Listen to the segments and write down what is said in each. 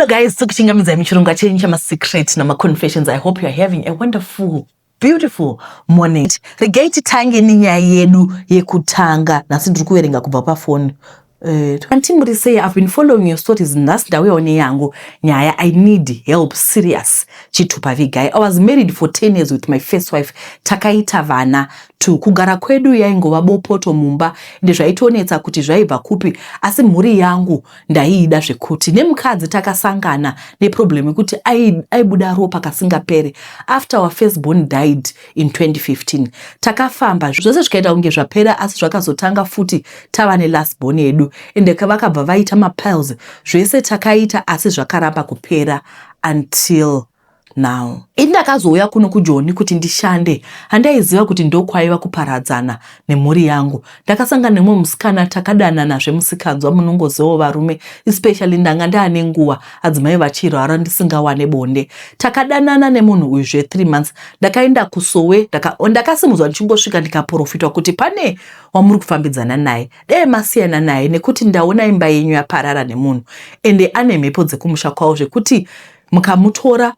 Hello guys, Sukuchingamza michirunga chenye ma secret na ma confessions. I hope you are having a wonderful, beautiful morning. Regaiti tange ni nyaya yedu yekutanga nasi ndiri kuverenga kubva pafoni. Antimuri say I've been following your stories nasi ndaweone yangu nyaya I need help serious chitupa vigai. I was married for 10 years with my first wife. Takaita vana tu kugara kwedu yaingova bopoto mumba ende zvaitonetsa kuti zvaibva kupi asi mhuri yangu ndaiida zvekuti nemukadzi takasangana neproblem yekuti aibuda ropa kasingapere. After our firstborn died in 2015 takafamba zvose zvikaita kunge zvapera asi zvakazotanga futi tava nelastborn yedu ende vakabva vaita mapiles zvese takaita asi zvakaramba kupera until now. Indakazouya kuno kuJoni kuti ndishande handaiziva kuti ndokwaiva kuparadzana nemhuri yangu. Ndakasangana nemumwe musikana takadanana zvemusikadzwa munongozivawo varume especially ndanga ndaane nguva adzimai vachirwara ndisingawane bonde. Takadanana nemunhu uyu 3 months ndakaenda kuSowe ndakasimudzwa ndichingosvika ndikaprofitwa kuti pane wamuri kufambidzana naye dai masiyana naye nekuti ndaona imba yenyu yaparara nemunhu ende ane mhepo dzekumusha kwawo zvekuti mukamutora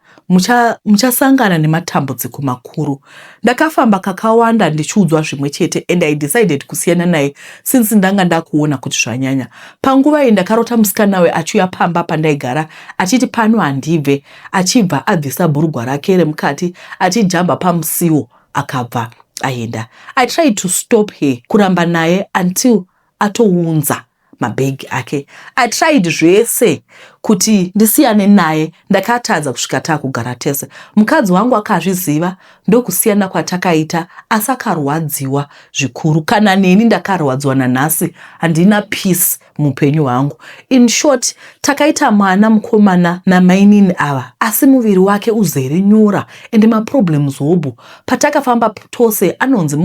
muchasangana nematambudziko makuru. Ndakafamba kakawanda ndichiudzwa zvimwe chete and I decided kusiyana naye since ndanga ndakuona kuti zvanyanya. Panguva iyi ndakarota musikana we achiuya pamba pandaigara achiti pano handibve achibva abvisa bhurugwa rake remukati achijamba pamusiwo akabva aenda. I tried to stop her kuramba naye until atounza mabhegi ake. I tried zvese kuti ndisiyane naye ndakatadza kusvika takugara tese. Mukadzi wangu akazviziva ndokusiyana kwatakaita asi akarwadziwa zvikuru. Kana neni ndakarwadziwa nanhasi handina peace mupenyu wangu. In short takaita mwana mukomana namainini ava asi muviri wake uzere nyora ende maproblems hobu. Patakafamba tose anonzi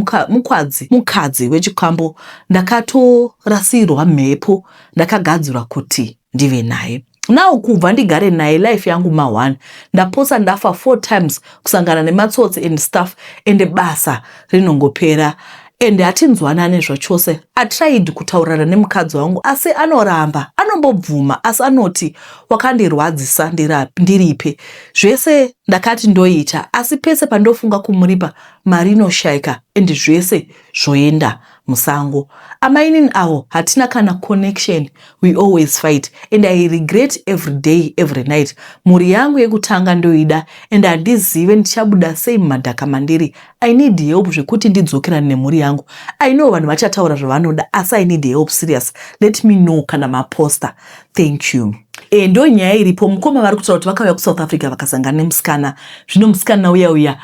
mukadzi wechikambo. Ndakatorasirwa mhepo ndakagadzirwa kuti ndive naye. Now kubva ndigare naye life yangu ma1 ndaposa ndafa 4 times kusangana nematsotsi and stuff ende basa rinongopera ende hatinzwanane zvachose. I tried kutaurana nemukadzi wangu asi anoramba anombobvuma asi anoti wakandirwadzisa ndiripe. Zvese ndakati ndoita asi pese pandofunga kumuripa mari inoshaika ende zvese zvoenda musango. Amainini avo hatina kana connection. We always fight and I regret every day every night. Mhuri yangu yekutanga ndoida and handizive ndichabuda sei mumadhaka mandiri. I need help zvekuti ndidzokerane nemhuri yangu. I know vanhu vachataura zvavanoda asi I need help serious. Let me know kana maposta. Thank you. Ndo nyaya iripo mukoma vari kutaura kuti vakauya kuSouth Africa vakasangana nemusikana. Zvino musikana uya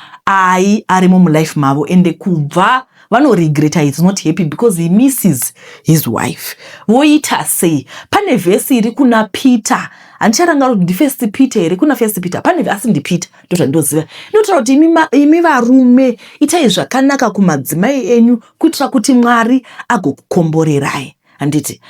arimo mulife mavo ende kubva vanoregreta he's not happy because he misses his wife. Voita sei? Pane vhesi iri kuna Peter. Handicharanga kuti ndifirst Peter here kuna first Peter. Pane vhesi ndiPeter ndozvandoziva. Inotaura kuti imi varume itai zvakanaka kumadzimai enyu kuitira kuti Mwari agokukomborerai. Handiti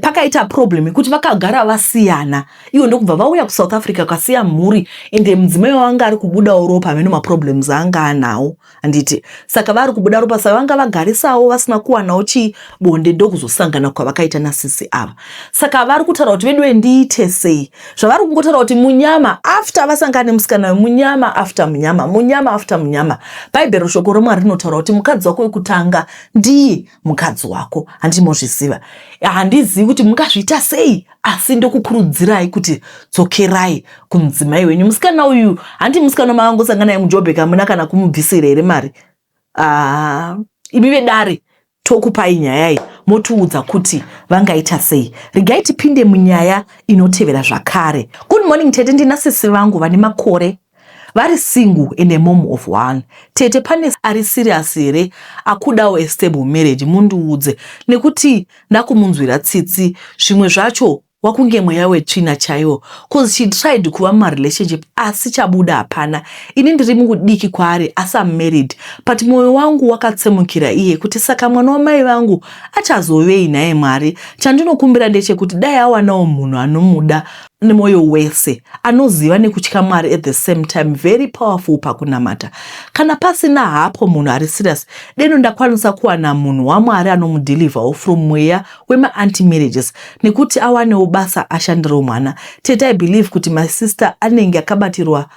pakaita problem kuti vakagara vasiyana. Iwo ndokubva vauya kuSouth Africa kasiya mhuri ende mudzimai wanga ari kubuda ropa amene maproblems anga anawo. Handiti saka vari kubuda ropa saka vanga vagarisawo vasina kuwanawo chibonde ndokuzosangana kwavakaita nasisi ava. Saka vari kutaura kuti vedwe ndiite sei. Zvavari kungotaura kuti munyama after vasangana nemusikana munyama after munyama. Bhaibheri shoko roMwari rinotaura kuti mukadzi wako wekutanga ndiye mukadzi wako. Handimozviziva. Handizivi kuti mungazviita sei asi ndokukurudzirai kuti dzokerai kumudzimai wenyu. Musikana uyu handi musikana makangosangana naye muJoburg hamuna kana kumubvisira here mari. Imi vedare tokupai nyaya iyi motiudza kuti vangaita sei. Regai tipinde munyaya inotevera zvakare. Good morning tete ndinasisi vangu vane makore vari single and a mom of 1. Tete pane ari serious here akudawo a stable marriage mundiudze nekuti ndakumunzwira tsitsi zvimwe zvacho wakunge mweya wetsvina chaiwo cause she tried kuva marelationship asi chabuda hapana. Ini ndiri mudiki kwaari asi I'm married but mwoyo wangu wakatsemukira iye kuti saka mwana wamai vangu achazovei naye Mwari. Chandinokumbira ndechekuti dai awanawo munhu anomuda nemoyo wese, anoziva nekutya Mwari at the same time, very powerful pakunamata. Kana pasina hapo munhu ari serious, deno ndakwanisa kuwana munhu waMwari anomudeliver from mweya wema anti-marriages, nekuti awanewo basa ashandiro mwana. Tete I believe kuti my sister anenge akabatirwa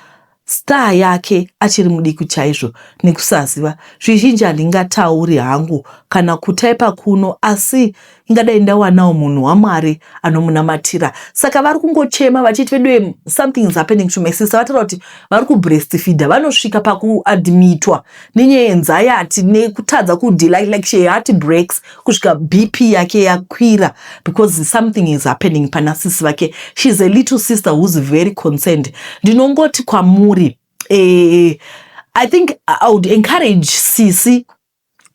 star yake achiri mudiki chaizvo nekusaziva. Zvizhinji handingatauri hangu kana kutaipa kuno, asi ingadai ndawanawo munhu waMwari anomunamatira. Saka vari kungochema vachiti vedwe something is happening to my sister. Vataura kuti vari kubreastfeeda, vanosvika pakuadmitwa nenyaya yenzayati nekutadza kudhila, like she heart breaks, kusvika BP yake yakwira because something is happening pana sisi vake. She's a little sister who's very concerned. Ndinongoti kwamuri, I think I would encourage sisi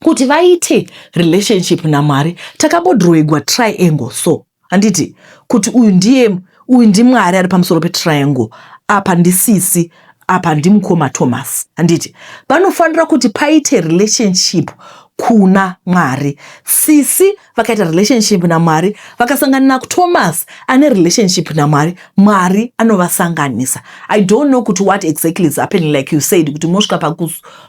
kuti vaite relationship naMwari. Takambodrowegwa triangle, so handiti kuti uyu ndi Mwari ari pamusoro petriangle, apa ndisisi, apa ndimukoma Thomas. Handiti vanofanira kuti paite relationship kuna Mwari. Sisi vakaita relationship naMwari, vakasangana naThomas ane relationship naMwari, Mwari anovasanganisa. I don't know kuti what exactly is happening, like you said, kuti mosvika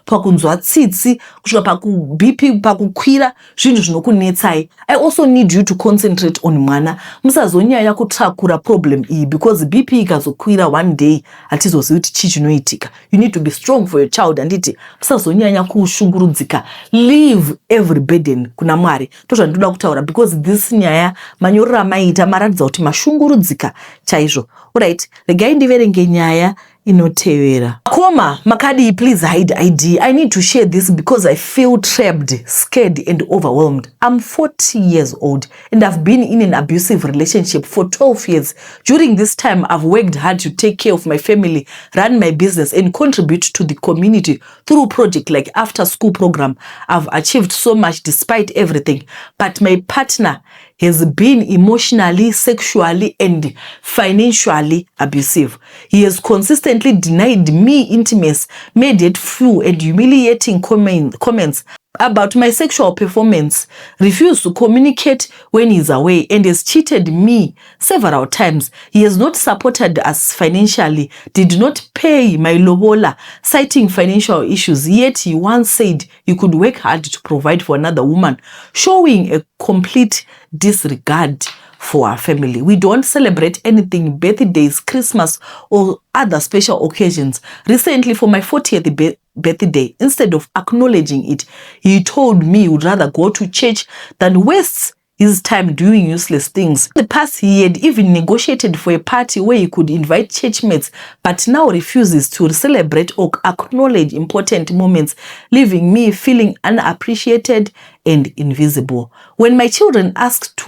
pakunzwa tsitsi, kusvika paku-BP pakukwira, zvinhu zvinokunetsai. I also need you to concentrate on mwana. Musazonyanya kutakura problem iyi, because BP ikazokwira one day hatizozivi kuti chii chinoitika. You need to be strong for your child. Handiti musazonyanya kushungurudzika. Leave every burden kuna Mwari. Ndozvandoda kutaura, because this nyaya manyorero amaita maratidza kuti mashungurudzika chaizvo. Alright, regai ndiverenge nyaya inotevera. Koma makadi, please hide ID. I need to share this because I feel trapped, scared and overwhelmed. I'm 40 years old and I've been in an abusive relationship for 12 years. During this time, I've worked hard to take care of my family, run my business and contribute to the community through projects like after school program. I've achieved so much despite everything, but my partner has been emotionally, sexually and financially abusive. He has consistently denied me intimacy, made hateful and humiliating comments about my sexual performance, refused to communicate when he's away, and has cheated me several times. He has not supported us financially, did not pay my lobola, citing financial issues, yet he once said he could work hard to provide for another woman, showing a complete disregard for our family. We don't celebrate anything, birthdays, Christmas or other special occasions. Recently, for my 40th birthday, instead of acknowledging it, he told me he would rather go to church than waste his time doing useless things. In the past, he had even negotiated for a party where he could invite churchmates, but now refuses to celebrate or acknowledge important moments, leaving me feeling unappreciated and invisible. When my children ask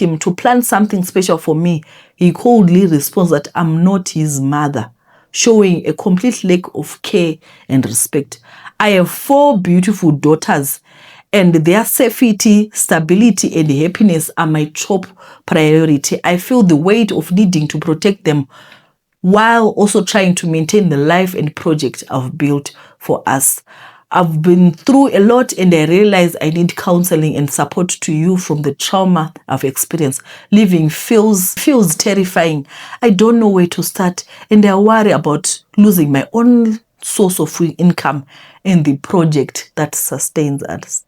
him to plan something special for me, he coldly responds that I'm not his mother, showing a complete lack of care and respect. I have 4 beautiful daughters, and their safety, stability, and happiness are my top priority. I feel the weight of needing to protect them while also trying to maintain the life and project I've built for us. I've been through a lot and I realize I need counseling and support to you from the trauma I've experienced. Living feels terrifying. I don't know where to start and I worry about losing my own source of income and the project that sustains us.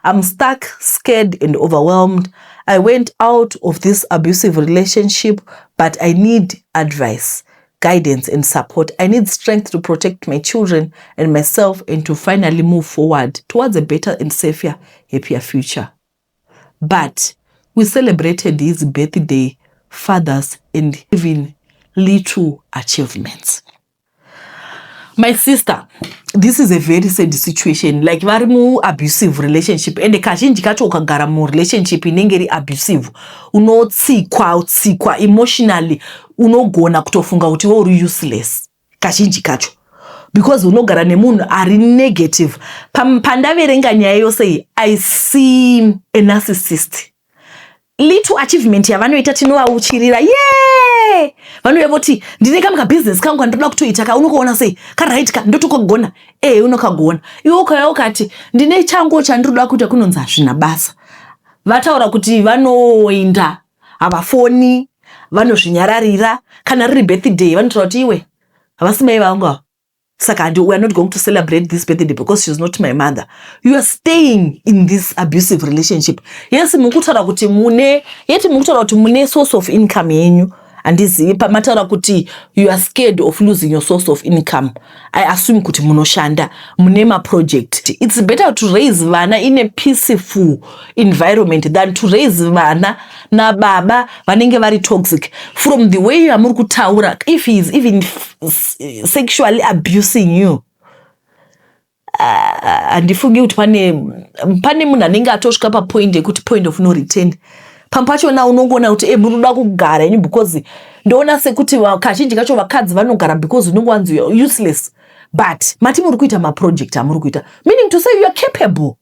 I'm stuck, scared and overwhelmed. I went out of this abusive relationship, but I need advice, guidance and support. I need strength to protect my children and myself and to finally move forward towards a better and safer, happier future. But we celebrated his birthday, fathers and even little achievements. My sister, this is a very sad situation. Like vari mu abusive relationship and kazhinji kacho ukagara mu relationship inenge ri abusive, unotsikwa emotionally, unogona kutofunga kuti uri useless kazhinji kacho, because unogara nemunhu ari negative. Pandaverenga nyaya yose I see a narcissist. Little achievement yavanoita tinovauchirira, yay! Vanouya voti ndine kamwe business kangu kandoda kutoita ka, unokaona sei karight ka ndotokagona, unokagona. Iwe ukauya ukati ndine changu chandiroda kuita kunonzi hazvina basa. Vataura kuti vanoenda havafoni, vanozvinyararira. Kana riri birthday vanotaura kuti iwe havasi mai vangu, saka we are not going to celebrate this birthday because she's not my mother. You are staying in this abusive relationship. Yes, mukutaura kuti mune source of income yenyu. And this mataura kuti you are scared of losing your source of income. I assume kuti munoshanda munema project. It's better to raise vana in a peaceful environment than to raise vana na baba vanenge vari toxic. From the way amuri kutaura, if he is even sexually abusing you, andifungi kuti pane munhu anenge atosvika papoint yekuti point of no return. Pampachona unongona kuti munoda kugara yenyu because ndoona sekuti kazhinji kacho vakadzi vanogara because unongo wanzi you are useless. But mati muri kuita maproject amuri kuita, meaning to say you are capable.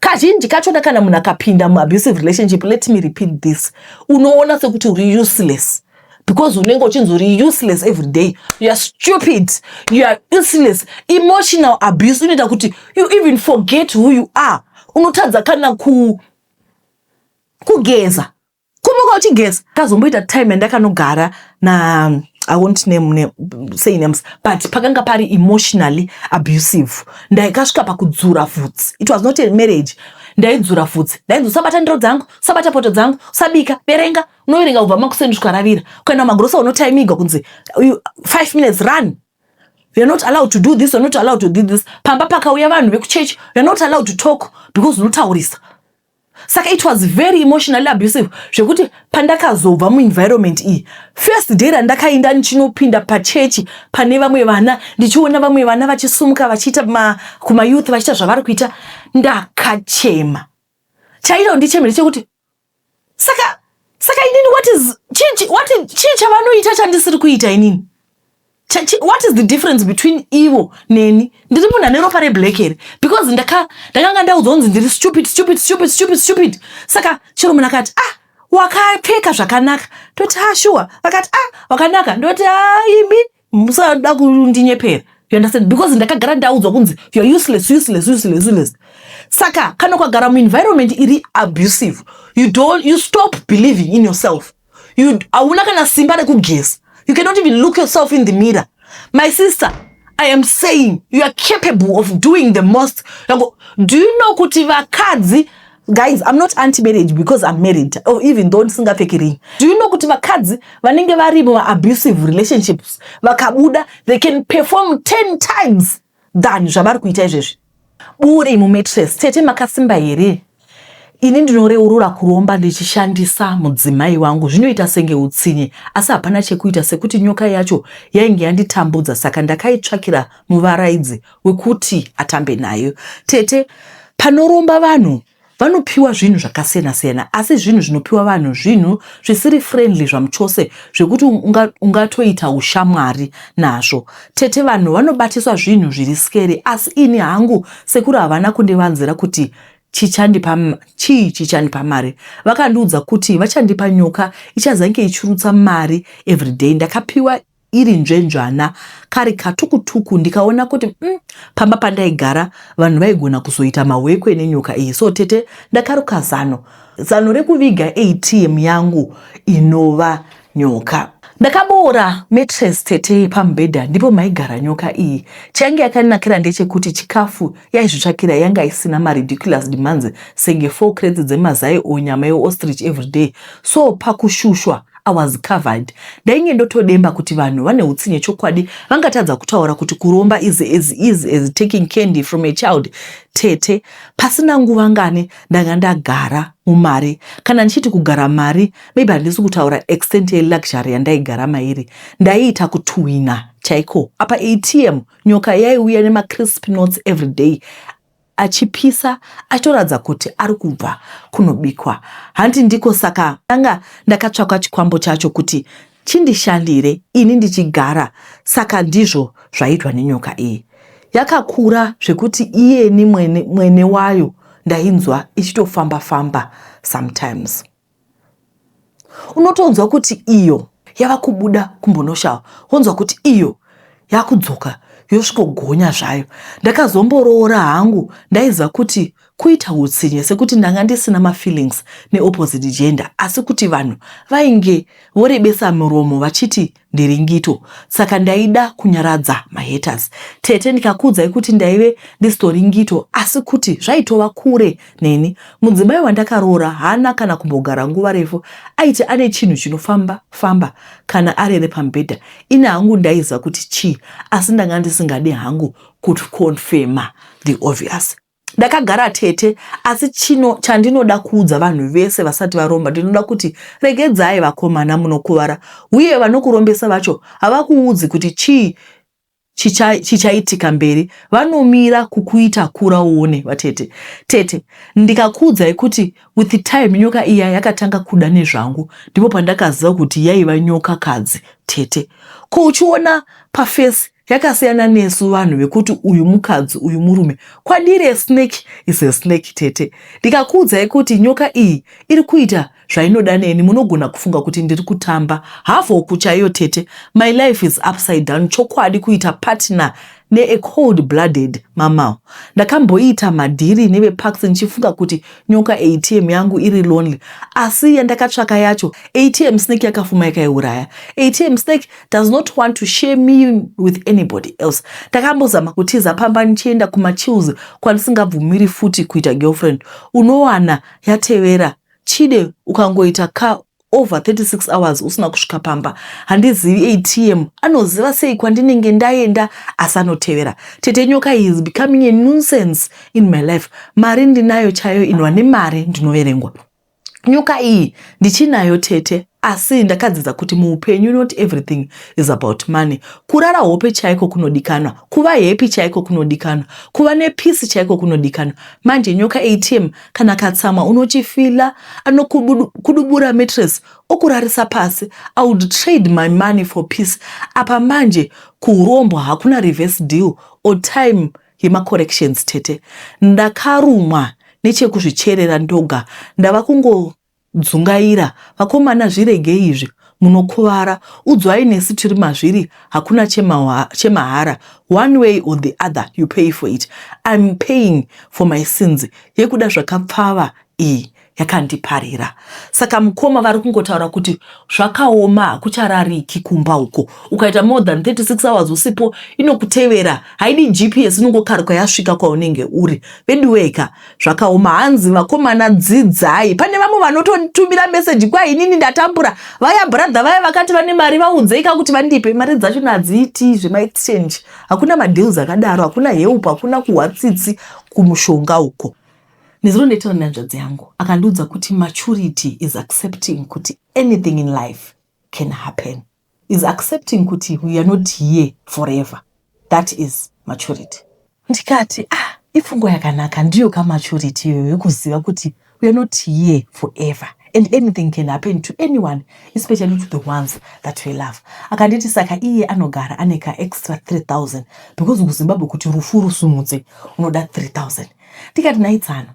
Kazhinji kacho kana munhu akapinda mu-abusive relationship, let me repeat this, unoona sekuti uri useless because unenge uchinzi uri useless every day. You are stupid, you are useless. Emotional abuse unoita kuti you even forget who you are. Unotadza kana kugeza. Kumuka uchigeza. Kazomboita time ndakanogara na I won't say names, but pakanga pari emotionally abusive. Ndaikasvika pakudzura vhudzi. It was not a marriage. Ndaidzura vhudzi. Sabata ndiro dzangu, sabata poto dzangu, sabika, verenga. Unoverenga ubva makuseni kusvika kuenda magrosa unotaimiga kunzi 5 minutes run. You are not allowed to do this, you are not allowed to do this. Pamba pakauya vanhu vekuchechi, you are not allowed to talk because unotaurisa. Saka it was very emotionally abusive. Zvekuti pandakazobva muenvironment iyi, first day randakaenda nichinopinda pachechi pane vamwe vana, ndichiona vamwe vana vachisumuka vachiita kumayouth vachiita zvavari kuita, ndakachema. Chaita ndichemere chekuti saka inini chii chavanoita chandisiri kuita inini? What is the difference between ivo neni? Ndiri munhu ane ropa reblack here because ndakanga ndaudzwa kunzi ndiri stupid. Saka chero munhu akati wakapfeka zvakanaka, ndoti sure. Vakati wakanaka, ndoti imi musada kundinyepera. You understand? Because ndakagara ndaudzwa kunzi you are useless. Saka kana ukagara muenvironment iri abusive, you stop believing in yourself. Hauna kana simba rekugeza. You cannot even look yourself in the mirror. My sister, I am saying you are capable of doing the most. Do you know kuti vakadzi, guys, I'm not anti-marriage because I'm married, or even though ndisingapfeki ring. Do you know kuti vakadzi vanenge vari mu abusive relationships vakabuda, they can perform 10 times than zvavari kuita izvezvi? Buri mu mattress, tete makasimba here. Ini ndinoreurura kuromba ndichishandisa mudzimai wangu. Zvinoita senge utsinye, asi hapana chekuita, sekuti nyoka yacho yainge yanditambudza, saka ndakaitsvakira muvaraidzi wekuti atambe nayo. Tete, panoromba vanhu vanopiwa zvinhu zvakasiyana-siyana, asi zvinhu zvinopiwa vanhu zvinhu zvisiri friendly zvamuchose, zvekuti ungatoita ushamwari nazvo. Tete, vanhu vanobatiswa zvinhu zviri scary, asi ini hangu sekuru havana kundivanzira kuti chichandipa mari. Vakandiudza kuti vachandipa nyoka ichazange ichirutsa mari everyday. Ndakapiwa iri nzvendzvana kari katukutuku, ndikaona kuti pamba pandaigara vanhu vaigona kuzoita mawekwe nenyoka iyi. So tete, ndakaruka zano rekuviga ATM yangu inova nyoka. Ndakaboora mattress tete pamubhedha, ndipo maigara nyoka iyi. Change yakanakira ndechekuti chikafu yaizvitsvakira yanga isina ridiculous demands senge 4 crates dzemazai o nyama yeostrich every day. So pakushushwa I was covered. Ndainge ndotodemba kuti vanhu vane utsinye chokwadi vangatadza kutaura kuti kuromba is as taking candy from a child. Tete, pasina nguva ngani ndanga ndagara mumari. Kana ndichiti kugara mari, maybe handisi kutaura extent luxury yandaigara mairi. Ndaiita kutuhwina chaiko. Apa ATM, nyoka yaiuya nema crispy notes every day. Achipisa, atoradza kuti ari kubva kunobikwa. Handi ndiko saka ndakatsvaka chikwambo chacho kuti chindishandire ini ndichigara. Saka ndizvo zvaitwa nenyoka iyi. Yakakura zvekuti iyeni mwene wayo ndainzwa ichitofamba sometimes. Unotonzwa kuti iyo yava kubuda kumbonoshawa, wonzwa kuti iyo yakudzoka yosvikogonya zvayo. Ndakazomboroora hangu, ndaiziva kuti kuita utsinye sekuti ndanga ndisina ma-feelings ne-opposite gender, asi kuti vanhu vainge vorebesa muromo vachiti ndiri ngito, saka ndaida kunyaradza mahaters. Tete ndikakuudzai kuti ndaive ndisitori ngito, asi kuti zvaitova kure neni. Mudzimai wandakaroora haana kana kumbogara nguva refu, aiti ane chinhu chinofamba famba kana arere pamubhedha. Ine hangu ndaiziva kuti chii, asi ndanga ndisingade hangu kuti confirma the obvious. Ndakagara Tete, asi chandinoda kuudza vanhu vese vasati varomba, ndinoda kuti regedzai vakomana munokuvara, uye vanokurombesa vacho havakuudzi kuti chii chichaitika mberi, vanomira kukuita kura uone vatete. Tete, ndikakuudzai kuti with the time nyoka iya yakatanga kuda nezvangu, ndipo pandakaziva kuti yaiva nyoka kadzi. Tete, ko uchiona pafesi yakasiyana nesu vanhu vekuti uyu mukadzi uyu murume, kwadiri a snake is a snake. Tete, ndikakuudzai kuti nyoka iyi iri kuita zvainoda neni, munogona kufunga kuti ndiri kutamba. Havoku chaiyo Tete, my life is upside down. Chokwadi kuita partner ne a cold blooded mamao. Ndakamboita madhiri neveparks nichifunga kuti nyoka ATM yangu iri lonely, asi yandakatsvaka yacho ATM snake yakafuma yakaiuraya. ATM snake does not want to share me with anybody else. Ndakambozama kutiza pamba nichienda kumachills kwandisingabvumiri futi kuita girlfriend. Unowana yatevera chide ukangoita over 36 hours usina kusvika pamba. Handizivi ATM anoziva sei kwandinenge ndaenda, asanotevera. Tete, nyoka is becoming a nuisance in my life. Mari ndinayo chayo, inwa nemari ndinoverengwa. Nyoka iyi ndichinayo Tete, asi ndakadzidza kuti muupenyu not everything is about money. Kurara hope chaiko kunodikanwa, kuva happy chaiko kunodikanwa, kuva nepeace chaiko kunodikanwa. Manje nyoka ATM kana katsama unochifila anokudubura mattress okurarisa pasi. I would trade my money for peace. Apa manje kurombwa hakuna reverse deal or time yema corrections. Tete, ndakarumwa nechekuzvicherera ndoga, ndava kungodzungaira. Vakomana zviregei izvi, munokuvara. Udzwai nesu tiri mazviri, hakuna chemahara. One way or the other you pay for it. I'm paying for my sins. Yekuda zvakapfava iyi yakandiparira. Saka mukoma vari kungotaura kuti zvakaoma hakucharariki kumba uko. Ukaita more than 36 hours usipo, inokutevera. Haidi GPS inongokaruka yasvika kwaunenge uri. Veduweka zvakaoma. Hanzi vakomana dzidzai. Pane vamwe vanototumira message kwa inini ndatambura. Vaya brother vaya vakati vane mari vaudzeika kuti vandipe mari dzacho nadziiti zvema exchange. Hakuna madeals akadaro, hakuna help, hakuna kuwatsitsi kumushonga uko. Nizirondetaura nanzvadzi yangu akandiudza kuti maturity is accepting kuti anything in life can happen, is accepting kuti we are not here forever. That is maturity. Ndikati ifungo yakanaka, ndiyo kamaturity iyoyo yokuziva kuti we are not here forever and anything can happen to anyone, especially to the ones that we love. Akanditi saka iye anogara aneka extra 3,000 because kuZimbabwe kuti rufu rusumudze unoda 3,000. Ndikati naitsano,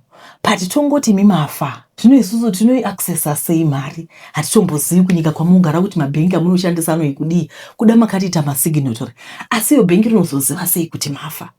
pati tongoti mimafa, isusu tinoiaccessa sei mari? Hatitombozivi kunyika kwamungara kuti mabhengi amunoshandisa anoikudii, kuda makatiita masignatory. Asi iyo bhengi rinozoziva sei kuti mafa?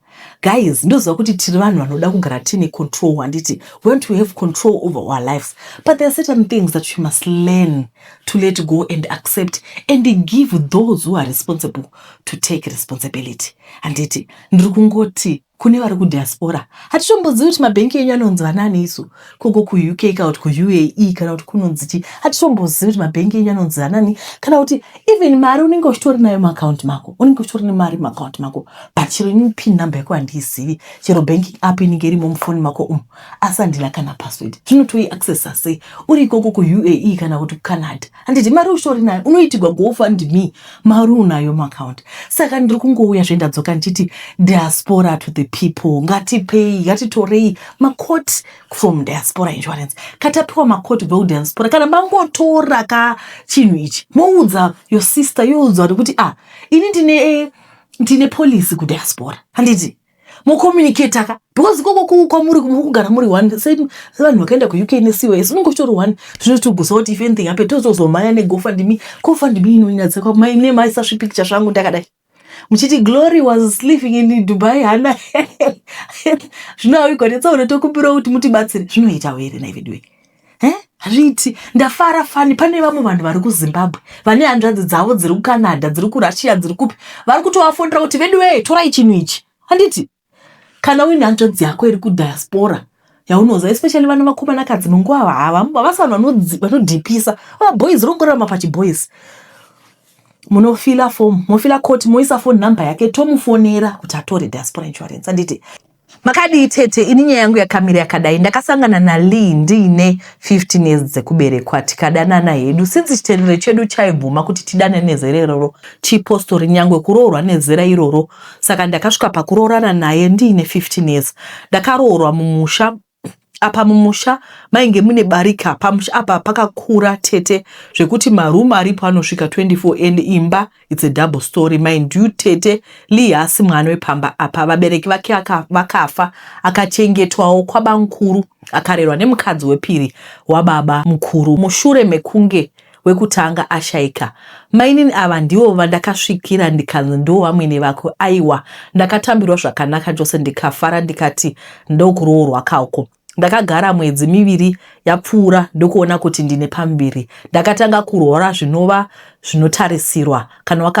Guys, ndoziva kuti tiri vanhu vanoda kugara tine control. Handiti we want to have control over our lives, but there are certain things that we must learn to let go and accept and give those who are responsible to take responsibility. Handiti ndiri kungoti kune vari kudiaspora hatitombozivi kuti mabhengi enyu anonzi vanani isu koko kuUK kana kuti kuUAE kana kuti kunonzi chi. Hatitombozivi kuti mabhengi enyu anonzi vanani, kana kuti even mari unenge uchitori nayo muaccount mako, unenge uchitori nemari muaccount mako, but chero ini pin number yako handiizivi, chero banking app inenge irimo mufoni mako asi handina kana password. Zvinotoiaccessa sei uri ikoko kuUAE kana kuti kuCanada? Handiti mari uchitori nayo unoitirwa GoFundMe, mari unayo muaccount. Saka ndiri kungouya zvendadzoka ndichiti diaspora to the people, ngatipei, ngatitorei makoti from diaspora insurance. Katapiwa makoti veu diaspora, kana mangotora ka chinhu ichi moudza your sister, youdza kuti ini ndine policy ku diaspora. Handiti mocommunicate ka because koko kwamuri kugara muri one vanhu vakaenda kuUK neCOS unenge uchitori one. Zvinotogusa kuti if anything happen tozozomhanya neGoFundMe. GoFundMe inonyadzekwa my name isasvi picture zvangu ndakadai. muchiti Glory was living in Dubai hana zvinoaigwanetsaona tokumbira kuti mutibatsire zvinoitawo here naivedwe hazviiti ndafara fani pane vamwe vanhu vari kuZimbabwe vane hanzvadzi dzavo dziri kuCanada dziri kuRussia dziri kupi vari kutovafondera kuti vedwe torai chinhu ichi handiti kana uine hanzvadzi yako iri kudiaspora yaunoza especially vana vakomanakadzi munguva havasi vanhu vanodhipisa boys rongorama pachiboys munofila form mofila koti moisa phone number yake tomufonera kuti atore diaspora insurance handiti makadii tete ini nyaya yangu yakamira yakadai ndakasangana naLee ndiine 15 years dzekuberekwa tikadanana hedu since chitendero chedu chaibvuma kuti tidane nezera iroro chipostori nyangwe kuroorwa nezera iroro saka ndakasvika pakuroorana naye ndiine 15 years ndakaroorwa mumusha apa mumusha mainge mune barika pamusha apa pakakura tete zvekuti marumu aripo anosvika 24 and imba it's a double story mind you tete Lee haasi mwana wepamba apa vabereki vake vakafa akachengetwawo kwabamukuru akarerwa nemukadzi wepiri wababa mukuru mushure mekunge wekutanga ashaika mainini ava ndivo vandakasvikira ndikanzi ndo vamwene vako aiwa ndakatambirwa zvakanaka chose ndikafara ndikati ndokuroorwa kauko ndakagara mwedzi miviri yapfuura ndokuona kuti ndine pambiri ndakatanga kuroora zvinova zvinotarisirwa kana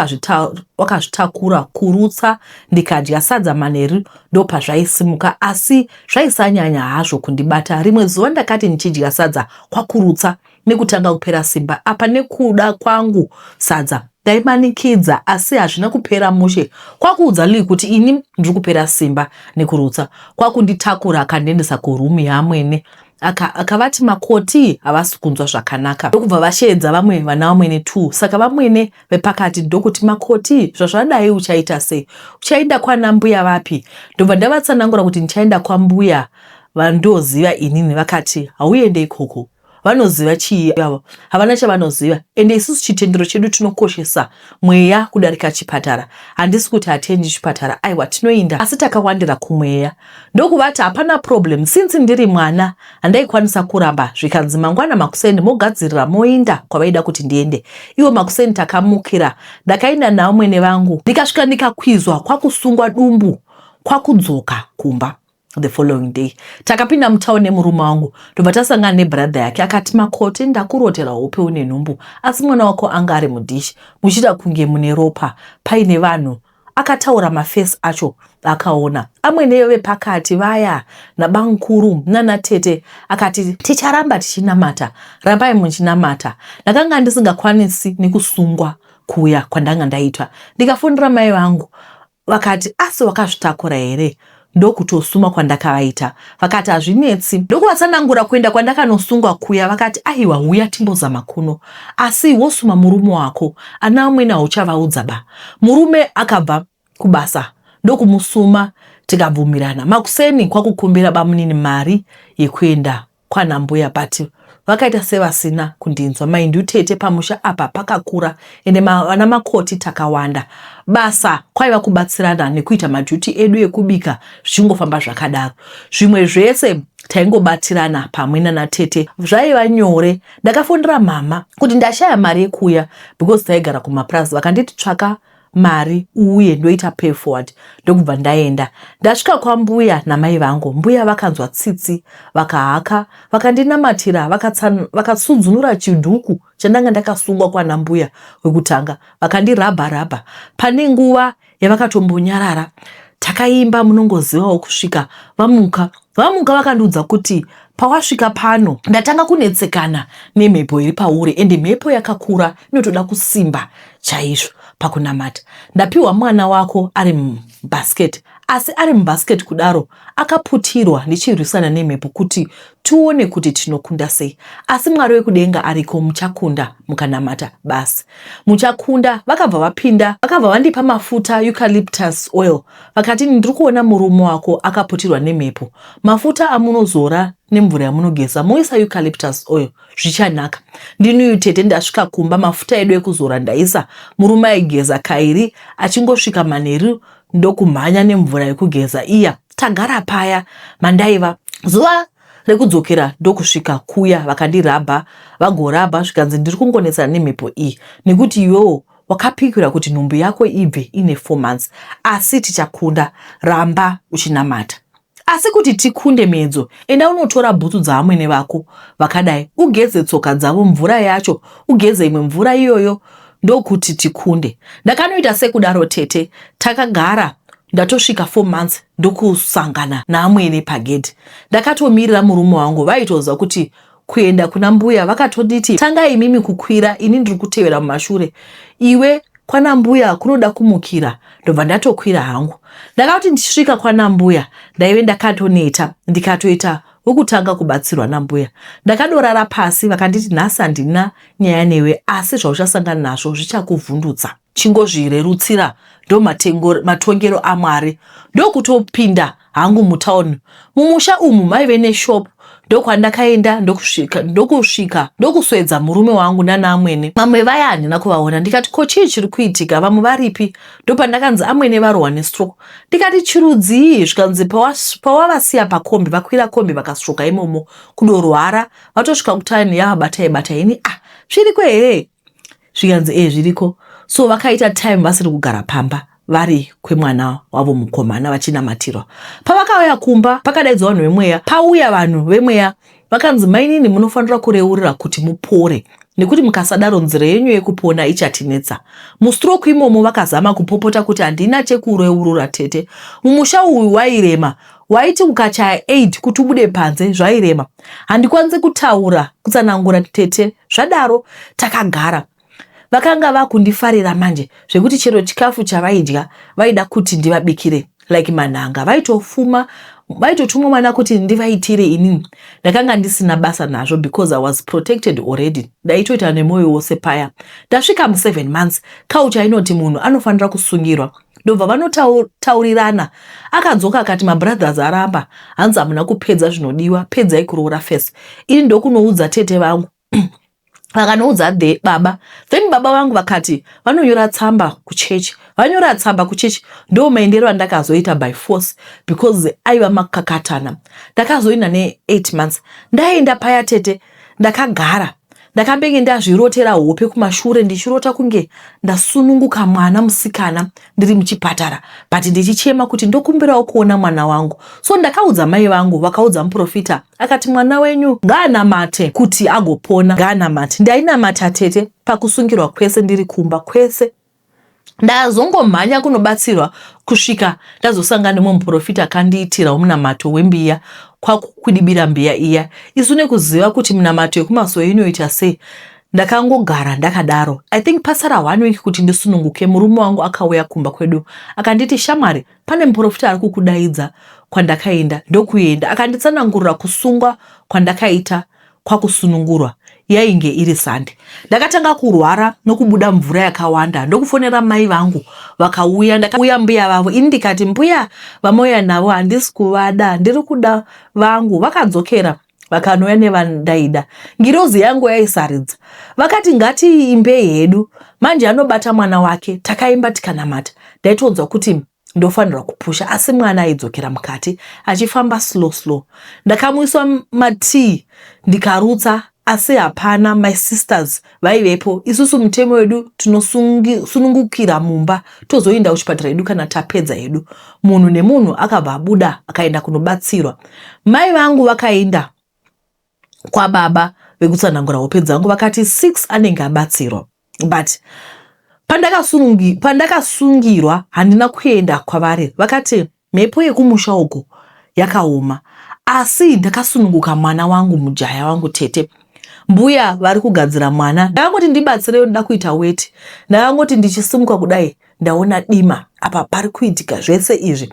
wakazvitakura kurutsa ndikadya sadza manheru ndopa zvaisimuka asi zvaisanyanya hazvo kundibata rimwe zuva ndakati ndichidya sadza kwakurutsa nekutanga kupera simba apa nekuda kwangu sadza ndaimanikidza asi hazvina kupera mushe kwakuudza Lee kuti ini ndiri kupera simba nekurutsa kwakunditakura akandiendesa kurumu yamwene akavati makoti havasi kunzwa zvakanaka ndokubva vasheedza vamwe vana vamwene 2 saka vamwene vepakati ndokuti makoti zvazvadai uchaita sei uchaenda kwana mbuya vapi ndobva ndavatsanangura kuti ndichaenda kwambuya vandoziva inini vakati hauende ikoko vanoziva chii yavo havana chavanoziva ende isusu chitendero chedu tinokoshesa mweya kudarika chipatara handisi kuti hatendi chipatara aiwa tinoinda asi takawandira kumweya ndokuvati hapana problem since ndiri mwana handaikwanisa kuramba zvikanzi mangwana makuseni mogadzirira moinda kwavaida kuti ndiende ivo makuseni takamukira ndakaenda navo mwene vangu ndikasvika ndikakwizwa kwakusungwa dumbu kwakudzoka kumba the following day takapinda mutauni nemurume wangu ndobva tasangana nebrother yake akati makoti ndakurotera hope une nhumbu asi mwana wako anga ari mudhishi muchida kunge mune ropa paine vanhu akataura mafesi acho akaona amwene vepakati vaya nabamukuru nanatete akati ticharamba tichinamata rambai muchinamata ndakanga ndisingakwanisi nekusungwa kuya kwandanga ndaitwa ndikafundira mai vangu vakati asi wakazvitakura here ndokutosuma kwandakavaita vakati hazvinetsi ndokuvatsanangura kuenda kwandakanosungwa kuya vakati aiwa uya timbozama kuno asi wosuma murume wako ana amwene hauchavaudza ba murume akabva kubasa ndokumusuma tikabvumirana makuseni kwakukumbira bamunini mari yekuenda kwana mbuya bati vakaita sevasina kundinzwa maindi utete pamusha apa pakakura ende vana makoti takawanda basa kwaiva kubatsirana nekuita madhuti edu ekubika zvichingofamba zvakadaro zvimwe zvese taingobatirana pamwe nanatete zvaiva nyore ndakafundira mama kuti ndashaya mari yekuya because taigara kumapurazi vakanditi tsvaka mari uye ndoita pay forward ndokubva ndaenda ndasvika kwambuya namai vangu mbuya vakanzwa tsitsi vakahaka vakandinamatira vakasudzunura chidhuku chandanga ndakasungwa kwana mbuya wekutanga vakandirabha pane nguva yavakatombonyarara takaimba munongozivawo kusvika vamuka vakandiudza kuti pawasvika pano ndatanga kunetsekana nemhepo iri pauri ende mhepo yakakura inotoda kusimba chaizvo pakunamata ndapiwa mwana wako ari mubhasiketi asi ari mubhasiketi kudaro akaputirwa ndichirwisana nemhepo kuti tione kuti tinokunda sei asi Mwari wekudenga ariko muchakunda mukanamata basi muchakunda vakabva vapinda vakabva vandipa mafuta eucalyptus oil vakati ndiri kuona murume wako akaputirwa nemhepo mafuta amunozora nemvura yamunogeza moisa eucalyptus oil zvichanaka ndini utete ndasvika kumba mafuta edu ekuzora ndaisa murume aigeza kairi achingosvika manheru ndokumhanya nemvura yekugeza iya tagara paya mandaiva zuva rekudzokera ndokusvika kuya vakandirabha vagorabha zvikanzi ndiri kungonetsana nemhepo iyi nekuti iwewo wakapikira kuti nhumbu yako ibve ine 4 months, asi tichakunda, ramba uchinamata. Asi kuti tikunde medzo, enda unotora bhutsu dzaamwene vako vakadai, ugeze tsoka dzavo mvura yacho, ugeze imwe mvura iyoyo, ndokuti tikunde. Ndakanoita sekudaro tete, takagara ndatosvika 4 months ndokusangana naamwene pagedhi. Ndakatomirira murume wangu, vaitoziva kuti kuenda kuna mbuya vakatoditi, tangai mimi kukwira, ini ndiri kutevera mumashure, iwe kwana mbuya kunoda kumukira. Ndobva ndatokwira hangu. Ndakati ndisvika kwana mbuya, ndaive ndakatoneta, ndikatoita wokutanga kubatsirwa nambuya. Ndakadorara pasi, vakanditi nhasi handina nyaya newe, asi zvauchasangana nazvo zvichakuvhundutsa. Chingozvirerutsira, ndo matongero aMwari. Ndokutopinda hangu mutauni. Mumusha umu maive neshopu. Ndokwandakaenda ndokuswedza murume wangu nana amwene. Mamwe vaya handina kuvaona. Ndikati ko chii chiri kuitika, vamwe varipi? Ndopandakanzi amwene varwa nestroke. Ndikati chirudzii? Zvikanzi pawavasiya pakombi, vakwira kombi vakastroka imomo kudorwara, vatosvika kutani batai ini. Zviriko here? Zvikanzi zviriko. So vakaita time vasiri kugara pamba, vari kwemwana wavo mukomana vachinamatirwa. Pavakauya kumba, pakadaidzwa vanhu vemweya. Pauya vanhu vemweya vakanzi mainini munofanira kureurira kuti mupore, nekuti mukasadaro nzira yenyu yekupona ichatinetsa. Mustroke imomo vakazama kupopota kuti handina chekureurura tete. Mumusha uyu wairema, waiti ukachaya 8 kuti ubude panze zvairema. Handikwanisi kutaura kutsanangura tete. Zvadaro takagara. Vakanga vakundifarira manje, zvekuti chero chikafu chavaidya vaida kuti ndivabikire like manhanga. Vaitotumwa mwana kuti ndivaitire inini. Ndakanga ndisina basa nazvo because I was protected already. Ndaitoita nemoyo wose paya. Ndasvika mu7 months, kaucha inoti munhu anofanira kusungirwa. Ndobva vanotaurirana. Akadzoka akati mabrothers aramba, hanzi hamuna kupedza zvinodiwa, pedzai kuroora first. Ini ndokunoudza tete vangu. Vakanoudza baba. Then baba vangu vakati vanonyora tsamba kuchechi. Vanyora tsamba kuchechi, ndo maendero andakazoita by force because aiva makakatana. Ndakazoenda ne8 months. Ndaenda paya tete, ndakagara. Ndakambenge ndazvirotera hope kumashure, ndichirota kunge ndasununguka mwana musikana ndiri muchipatara, but ndichichema kuti ndokumbirawo kuona mwana wangu. So ndakaudza mai vangu, vakaudza muprofita, akati mwana wenyu ngaanamate kuti agopona, ngaanamate. Ndainamata tete pakusungirwa kwese ndiri kumba kwese. Ndazongomhanya kunobatsirwa kusvika ndazosangana nemuprofita akandiitira munamato wembiya, kwakudibira mbiya iya. Isu nekuziva kuti munamato yekumazuva inoita sei, ndakangogara ndakadaro. I think pasara 1 week kuti ndisununguke, murume wangu akauya kumba kwedu akanditi, shamwari, pane muprofita ari kukudaidza. Kwandakaenda ndokuenda, akanditsanangurira kusungwa kwandakaita kwakusunungurwa. Yainge iri Sunday. Ndakatanga kurwara nokubuda mvura yakawanda. Ndokufonera mai vangu vakauya. Ndakauya mbuya vavo. Ini ndikati mbuya vamoya navo handisi kuvada, ndiri kuda vangu. Vakadzokera vakanouya nevandaida. Ngirozi yangu yaisaridza. Vakati ngatiimbe hedu. Manje anobata mwana wake. Takaimba tikanamata. Ndaitonzwa kuti ndofanirwa kupusha, asi mwana aidzokera mukati achifamba slow. Ndakamuiswa matii ndikarutsa, asi hapana. My sisters vaivepo. Isusu mutemo wedu tunosunungukira mumba, tozoenda kuchipatara hedu kana tapedza hedu. Munhu nemunhu akabva abuda akaenda kunobatsirwa. Mai vangu vakaenda kwa baba vekutsanangura hope dzangu, vakati 6 anenge abatsirwa. But pandakasungirwa handina kuenda kwavari. Vakati mhepo yekumusha uko yakaoma, asi ndakasununguka mwana wangu, mujaya wangu tete. Mbuya vari kugadzira mwana. Ndakangoti ndibatsire, ndoda kuita weti. Ndakangoti ndichisimuka kudai ndaona dima apa pari kuitika zvese izvi.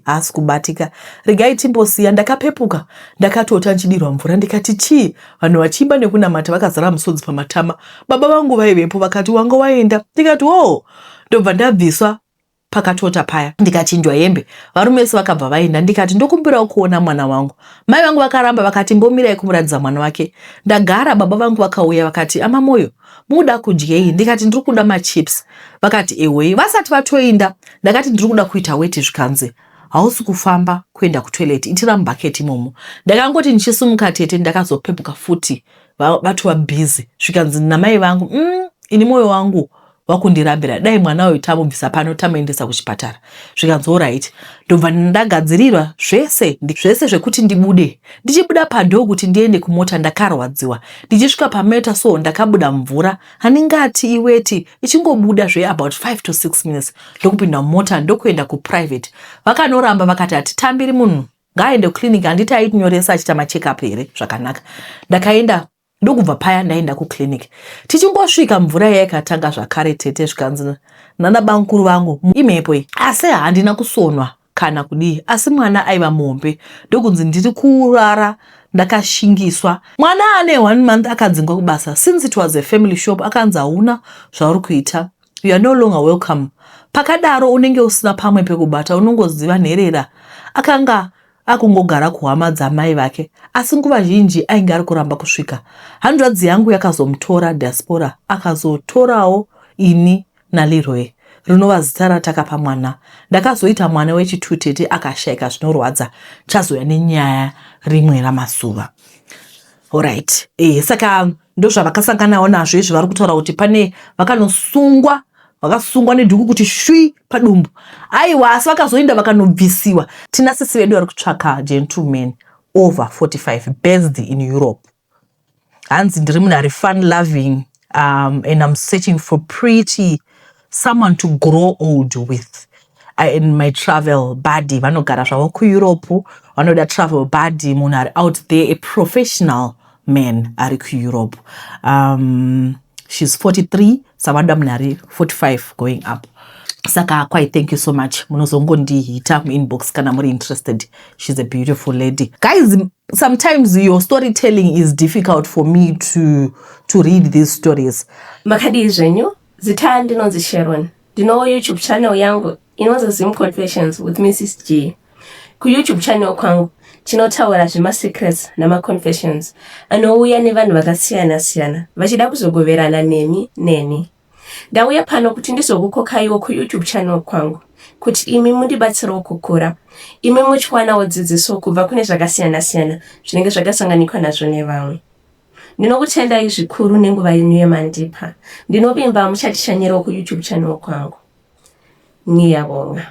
Haasi kubatika. Regai timbosiya. Ndakapepuka. Ndakatota nchidirwa mvura. Ndikati chii? Vanhu vachimba nekunamata vakazara musodzi pamatama. Baba vangu vaivepo vakati wanga waenda. Ndikati ndobva ndabviswa pakatota paya. Ndikachinjwa hembe. Varume vese vakabva vaenda. Ndikati ndokumbirawo kuona mwana wangu. Mai vangu vakaramba vakati mbomirai kumuratidza mwana wake. Ndagara. Baba vangu vakauya vakati amamoyo muda kudyei? Ndikati ndiri kuda machips. Vakati ewe. Vasati vatoenda ndakati ndiri kuda kuita weti, zvikanzi hausi kufamba kuenda kutoileti, itira mubhaketi imomo. Ndakangoti ndichisumuka tete ndakazopepuka futi, vatu vabhizi. Zvikanzi namai vangu ini moyo wangu wakundirambira dai mwana uyu tamubvisa pano tamuendesa kuchipatara. Zvikanzi alright, ndobva ndagadzirirwa zvese zvekuti ndibude. Ndichibuda padhoo kuti ndiende kumota ndakarwadziwa. Ndichisvika pameta so ndakabuda mvura. Haningati iweti ichingobuda about 5 to 6 minutes. Ndokupinda mumota ndokuenda kuprivate. Vakanoramba vakati hatitambiri munhu ngaende kuclinic, handiti aitinyoresa achita macheck-up here zvakanaka. Ndakaenda ndokubva paya ndaenda kuclinic. Tichingosvika mvura yaikatanga zvakare tete zvikanzi nana bankuru vangu imhepo iyi. Asi handina kusonwa kana kudii, asi mwana aiva muhombe. Ndokunzi ndiri kurara ndakashingiswa. Mwana ane 1 month akadzingwa kubasa. Since it was a family shop akanzi hauna zvauri kuita, you are no longer welcome. Pakadaro unenge usina pamwe pekubata, unongoziva nherera. Akanga akungogara kuhama dzamai vake, asi nguva zhinji ainge ari kuramba kusvika. Hanzvadzi yangu yakazomutora diaspora, akazotorawo ini naLeroy, rinova zita ratakapa mwana. Ndakazoita mwana wechitutete akashayika zvinorwadza, chazoya nenyaya rimwe ramazuva. Alright, saka ndozvavakasanganawo nazvo izvi vari kutaura kuti pane vakasungwa nedhuku kuti shui padumbu. Aiwa, asi vakazoenda vakanobvisiwa. Tina sisi vedu vari kutsvaka gentlemen over 45 based in Europe. Hanzi ndiri munhu ari fun loving, and I'm searching for someone to grow old with. In my travel buddy, vanogara zvavo kuEurope, vanoda travel buddy, munhu ari out there, a professional man ari kuEurope. She's 43, Savada Mnari 45 going up. Saka quite thank you so much. Munozongondihita inbox kana muri interested. She's a beautiful lady. Guys, sometimes your storytelling is difficult for me to read these stories. Makadi zvenyu, zita ndinonzi Sharon. Ndino YouTube channel yangu inonzi Zim Confessions with Mrs. G. Ku YouTube channel kwangu tinotaura zvema-secrets nama-confessions anouya nevanhu vakasiyana-siyana vachida kuzogoverana neni. Ndauya pano kuti ndizokukokaiwo kuYouTube channel kwangu kuti imi mundibatsirewo kukura, imi muchiwanawo dzidziso kubva kune zvakasiyana-siyana zvinenge zvakasanganikwa nazvo nevamwe. Ndinokutendai zvikuru nenguva yenyu yemandipa. Ndinovimba muchatishanyirawo kuYouTube channel kwangu. Ndiyabonga.